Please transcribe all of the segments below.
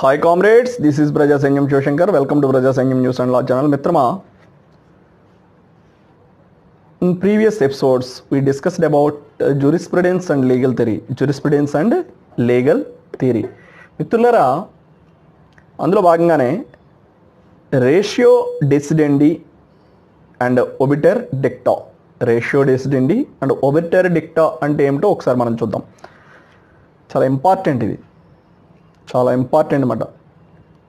Hi comrades, this is Braja Sanyam Shivashankar. Welcome to Braja Sanyam News and Law channel. Mitrama, in previous episodes we discussed about jurisprudence and legal theory. Jurisprudence and legal theory. మిత్రులారా, అందులో భాగంగానే ratio decidendi and obiter dicta. Ratio decidendi and obiter dicta అంటే ఏమిటో ఒకసారి మనం చూద్దాం. చాలా important ఇది, చాలా ఇంపార్టెంట్ అన్నమాట.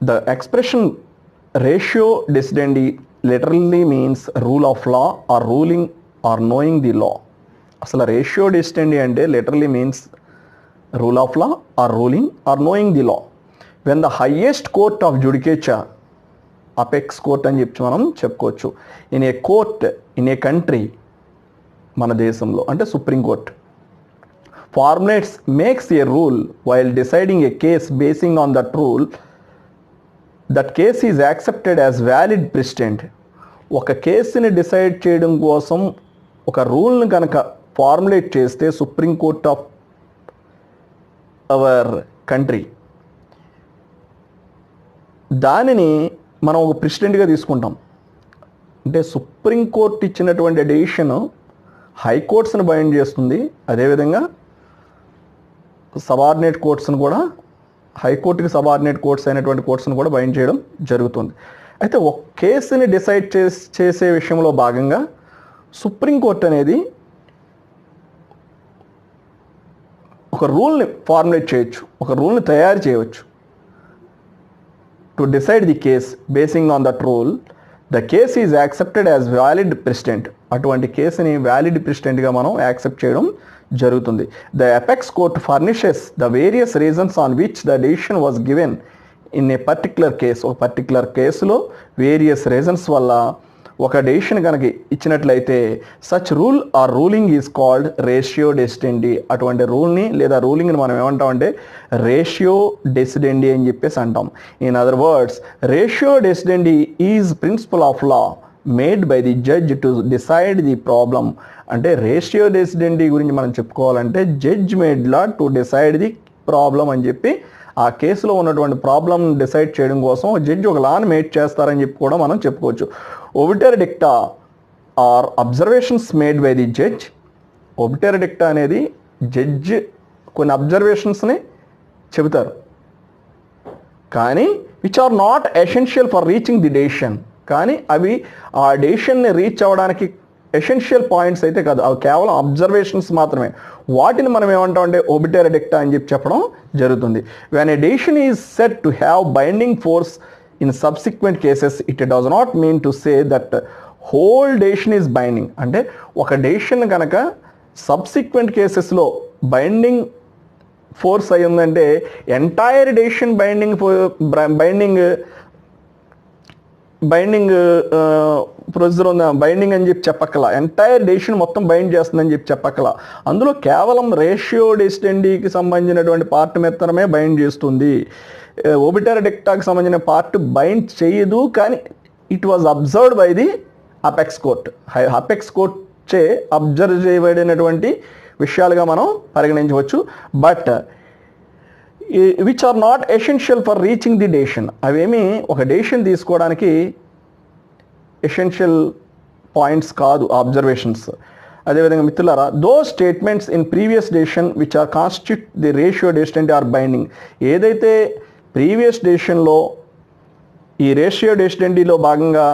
The expression ratio decidendi literally means rule of law or ruling or knowing the law. అసలు రేషియో డెసిడెండి అంటే literally means rule of law or ruling or knowing the law. When the highest court of judicature, apex court అని చెప్పి మనం చెప్పుకోవచ్చు, in a court in a country, మన దేశంలో అంటే supreme court, formulates makes a rule while deciding a case basing on that rule, that case is accepted as valid precedent. ఒక కేసుని decide చేయడం కోసం ఒక రూల్ని కనుక ఫార్ములేట్ చేస్తే supreme court of our country, దానిని మనం ఒక ప్రెసిడెంట్గా తీసుకుంటాం. అంటే సుప్రీంకోర్టు ఇచ్చినటువంటి డెసిషన్ హైకోర్ట్స్ని బైండ్ చేస్తుంది. అదేవిధంగా సబార్డినేట్ కోర్ట్స్ను కూడా, హైకోర్టుకి సబార్డినేట్ కోర్ట్స్ అయినటువంటి కోర్ట్స్ను కూడా బైండ్ చేయడం జరుగుతుంది. అయితే ఒక కేసుని డిసైడ్ చేసే విషయంలో భాగంగా సుప్రీంకోర్టు అనేది ఒక రూల్ని ఫార్ములేట్ చేయొచ్చు, ఒక రూల్ని తయారు చేయవచ్చు. To decide the case basing on that rule, the case is accepted as valid precedent. అటువంటి కేసుని వ్యాలిడ్ ప్రెసిడెంట్గా మనం యాక్సెప్ట్ చేయడం జరుగుతుంది. The apex court furnishes the various reasons on which the decision was given in a particular case. ఒక particular కేసులో various reasons వల్ల ఒక డెసిషన్ కనుక ఇచ్చినట్లయితే such rule or ruling is called ratio decidendi. అటువంటి రూల్ని లేదా రూలింగ్ని మనం ఏమంటామంటే రేషియో డెసిడెండి అని చెప్పేసి అంటాం. In other words, ratio decidendi is principle of law made by the judge to decide the problem. అంటే రేషియో డెసిడెండి గురించి మనం చెప్పుకోవాలంటే judge made law to decide the problem అని చెప్పి, ఆ కేసులో ఉన్నటువంటి ప్రాబ్లం డిసైడ్ చేయడం కోసం జడ్జ్ ఒక లాని మేడ్ చేస్తారని చెప్పి కూడా మనం చెప్పుకోవచ్చు. Obiter dicta or observations made by the judge. Obiter dicta అనేది జడ్జ్ కొన్ని అబ్జర్వేషన్స్ని చెబుతారు, కానీ which are not essential for reaching the decision. కానీ అవి ఆ డెసిషన్ని రీచ్ అవ్వడానికి ఎసెన్షియల్ పాయింట్స్ అయితే కాదు, అవి కేవలం అబ్జర్వేషన్స్ మాత్రమే. వాటిని మనం ఏమంటామంటే ఒబిటర్ డిక్టా అని చెప్పి చెప్పడం జరుగుతుంది. When a decision is set to have binding force in subsequent cases, it does not mean to say that whole decision is binding. అంటే ఒక డెసిషన్ కనుక సబ్సిక్వెంట్ కేసెస్లో బైండింగ్ ఫోర్స్ అయి ఉందంటే ఎంటైర్ డెసిషన్ బైండింగ్ ప్రొసీజర్ ఉంది, binding అని చెప్పి చెప్పక్కలా, entire decision మొత్తం బైండ్ చేస్తుందని చెప్పి చెప్పక్కలా. అందులో కేవలం రేషియో డెసిడెండికి సంబంధించినటువంటి పార్ట్ మాత్రమే బైండ్ చేస్తుంది. ఒబిటర్ డిక్టాకి సంబంధించిన పార్ట్ బైండ్ చేయదు. కానీ it was observed by the apex court. Apex court చే అబ్జర్వ్ చేయబడినటువంటి విషయాలుగా మనం పరిగణించవచ్చు. But which are not essential for reaching the decision. అవేమి ఒక డెసిషన్ తీసుకోవడానికి ఎసెన్షియల్ పాయింట్స్ కాదు అబ్జర్వేషన్స్. అదేవిధంగా మిత్రులారా, though statements in previous decision which are constitute the ratio decidendi are binding. ఏదైతే ప్రీవియస్ డెసిషన్లో ఈ రేషియో డెసిడెండిలో భాగంగా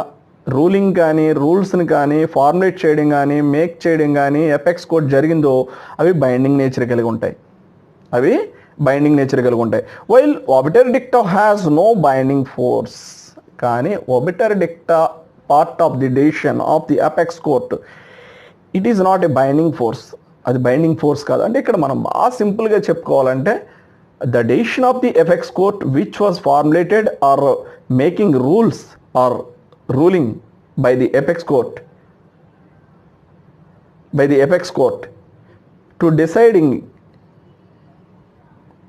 రూలింగ్ కానీ రూల్స్ని కానీ ఫార్ములేట్ చేయడం కానీ మేక్ చేయడం కానీ అపెక్స్ కోర్ట్ జరిగిందో అవి బైండింగ్ నేచర్ కలిగి ఉంటాయి. అవి బైండింగ్ నేచర్ కలిగి ఉంటాయి. While obiter dicta has no binding force. కానీ obiter dicta part of the decision of the apex court, it is not a binding force. అది బైండింగ్ ఫోర్స్ కాదు. అంటే ఇక్కడ మనం బాగా సింపుల్గా చెప్పుకోవాలంటే the decision of the apex court which was formulated or making rules or ruling by the apex court to deciding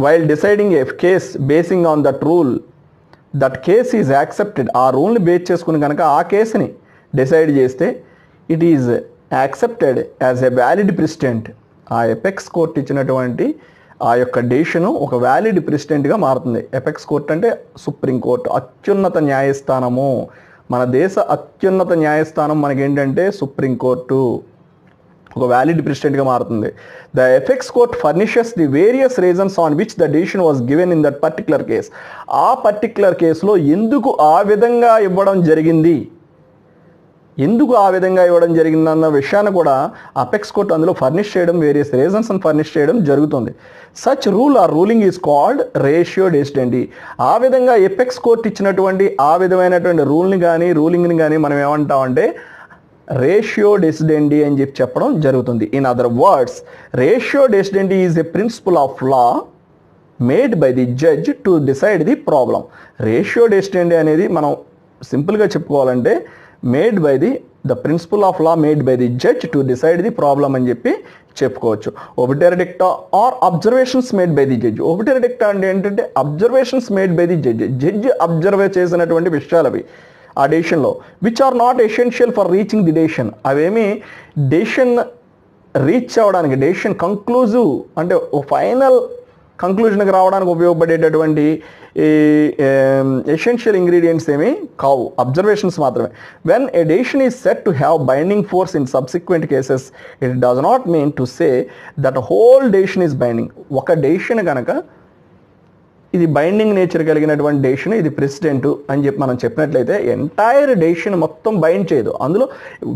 while deciding a case basing on that rule, that case is accepted. ఆ రూల్ని base చేసుకుని కనుక ఆ కేసుని decide చేస్తే it is accepted as a valid president. ఆ apex court ఇచ్చినటువంటి ఆ యొక్క డెసిషన్ ఒక వ్యాలిడ్ ప్రెసిడెంట్గా మారుతుంది. ఎపెక్స్ కోర్ట్ అంటే సుప్రీం కోర్టు, అత్యున్నత న్యాయస్థానము. మన దేశ అత్యున్నత న్యాయస్థానం మనకేంటంటే సుప్రీం కోర్టు, ఒక వ్యాలిడ్ ప్రెసిడెంట్గా మారుతుంది. The apex court furnishes the various reasons on which the decision was given in that particular case. ఆ పర్టికులర్ కేసులో ఎందుకు ఆ విధంగా ఇవ్వడం జరిగింది, ఎందుకు ఆ విధంగా ఇవ్వడం జరిగిందన్న విషయాన్ని కూడా అపెక్స్ కోర్ట్ అందులో ఫర్నిష్ చేయడం, వేరియస్ రీజన్స్ అని ఫర్నిష్ చేయడం జరుగుతుంది. Such rule or ruling is called ratio decidendi. ఆ విధంగా ఎపెక్స్ కోర్ట్ ఇచ్చినటువంటి ఆ విధమైనటువంటి రూలింగ్ని కానీ మనం ఏమంటామంటే రేషియో డెసిడెండి అని చెప్పడం జరుగుతుంది. In other words, ratio decidendi is a principle of law made by the judge to decide the problem. Ratio decidendi అనేది మనం సింపుల్గా చెప్పుకోవాలంటే made by the principle of law made by the judge to decide the problem అని చెప్పుకోవచ్చు. Obiter dicta or observations made by the judge. Obiter dicta అంటే ఏంటంటే observations made by the judge observe చేసినటువంటి విషయాలు అవి ఆ డెసిషన్లో, which are not essential for reaching the decision. అవేమి డెసిషన్ రీచ్ అవ్వడానికి, డెసిషన్ కంక్లూజివ్ అంటే ఫైనల్ కంక్లూజన్కి రావడానికి ఉపయోగపడేటటువంటి ఎసెన్షియల్ ఇంగ్రీడియంట్స్ ఏమీ కావు, అబ్జర్వేషన్స్ మాత్రమే. When a decision is set to have binding force in subsequent cases, it does not mean to say that whole decision is binding. ఒక decision కనుక ఇది బైండింగ్ నేచర్ కలిగినటువంటి డెసిషన్, ఇది ప్రెసిడెంట్ అని మనం చెప్పినట్లయితే ఎంటైర్ డెసిషన్ మొత్తం బైండ్ చేయదు. అందులో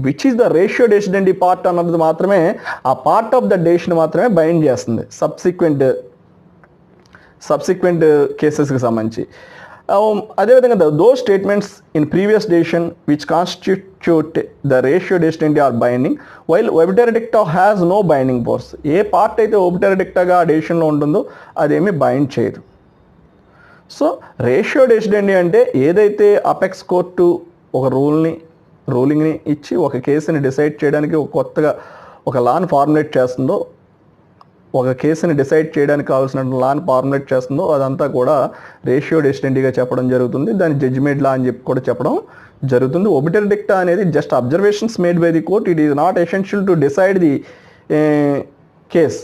which is the ratio decidendi part అన్నది మాత్రమే, ఆ పార్ట్ ఆఫ్ ద డెసిషన్ మాత్రమే బైండ్ చేస్తుంది సబ్సిక్వెంట్ కేసెస్కి సంబంధించి. అదేవిధంగా those statements in previous decision which constitute the ratio decidendi are binding while obiter dicta has no binding force. ఏ part అయితే ఒబిటర్ డిక్టాగా ఆ డెసిషన్లో ఉంటుందో అదేమీ బైండ్ చేయదు. సో రేషియో డెసిడెండి అంటే ఏదైతే అపెక్స్ కోర్టు ఒక రూలింగ్ని ఇచ్చి ఒక కేసుని డిసైడ్ చేయడానికి కొత్తగా ఒక లాని ఫార్ములేట్ చేస్తుందో, ఒక కేసుని డిసైడ్ చేయడానికి కావాల్సిన లాని ఫార్ములేట్ చేస్తుందో అదంతా కూడా రేషియో డెసిడెండిగా చెప్పడం జరుగుతుంది. దాని జడ్జిమెంట్ లా అని కూడా చెప్పడం జరుగుతుంది. ఒబిటర్ డిక్టా అనేది just observations made by the court, it is not essential to decide the case.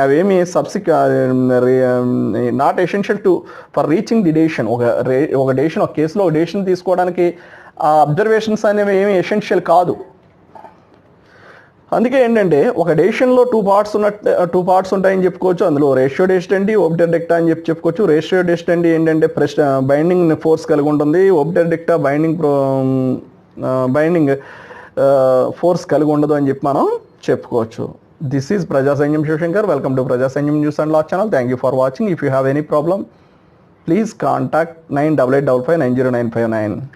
అవేమి not essential for reaching the decision. ఒక డెసిషన్, ఒక కేసులో ఒక డెసిషన్ తీసుకోవడానికి ఆ అబ్జర్వేషన్స్ అనేవి ఏమి ఎసెన్షియల్ కాదు. అందుకే ఏంటంటే ఒక డెసిషన్లో టూ పార్ట్స్ ఉంటాయని చెప్పుకోవచ్చు. అందులో రేషియో డెసిడెండి, ఒబిటర్ డిక్టా అని చెప్పుకోవచ్చు. రేషియో డెసిడెండి ఏంటంటే బైండింగ్ ఫోర్స్ కలిగి ఉంటుంది, ఒబిటర్ డిక్టా బైండింగ్ ఫోర్స్ కలిగి ఉండదు అని మనం చెప్పుకోవచ్చు. This is Praja Sanjam Shivshankar. Welcome to Praja Sanjam News and Law channel. Thank you for watching. If you have any problem, please contact 9885 9095 9.